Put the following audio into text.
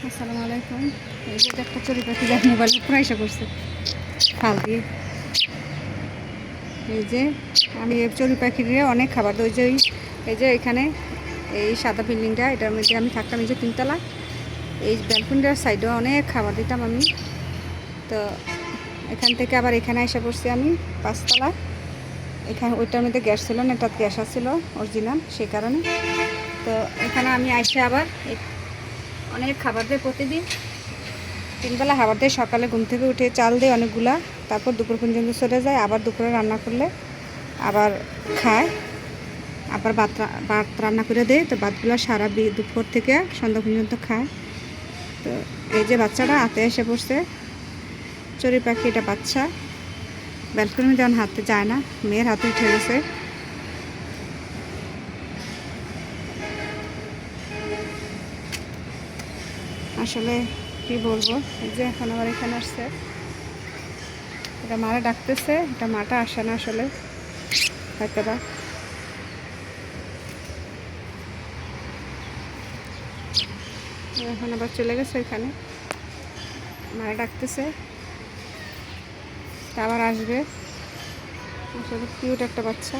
আসসালামু আলাইকুম। এই যে একটা চড়ুই পাখি যা মোবাইল প্রাইসা করছে খাল দিয়ে। এই যে আমি চড়ুই পাখির অনেক খাবার দিই। এই যে এখানে এই সাদা বিল্ডিংটা, এটার মধ্যে আমি থাকতাম এই যে তিনতলা। এই ব্যালকনিটার সাইডেও অনেক খাবার দিতাম আমি। তো এখান থেকে আবার এখানে এসে পড়ছি আমি পাঁচতলা। এখানে ওইটার মধ্যে গ্যাস ছিল না, এটা গ্যাস আসছিল অরিজিনাল, সেই কারণে। তো এখানে আমি এসে আবার অনেক খাবার দিই প্রতিদিন। তিনবেলা খাবার দেয়। সকালে ঘুম থেকে উঠে চাল দেয় অনেকগুলা, তারপর দুপুর পর্যন্ত চলে যায়। আবার দুপুরে রান্না করলে আবার খায়, আবার ভাত রান্না করে দেয়। তো ভাতগুলো সারা দুপুর থেকে সন্ধ্যা পর্যন্ত খায়। তো এই যে বাচ্চাটা হাতে এসে পড়ছে, চড়ুই পাখি, এটা বাচ্চা। ব্যালকনি যেমন হাতে যায় না, মেয়ের হাতে উঠে গেছে। আসলে কি বলবো, এই যে এখন আবার এখানে আসছে, এটা মারা ডাকতেছে, এটা মাটা আসে না আসলে হয়তো বা। এখন আবার চলে গেছে এখানে, মারা ডাকতেছে, আবার আসবে। আসলে কিউট একটা বাচ্চা।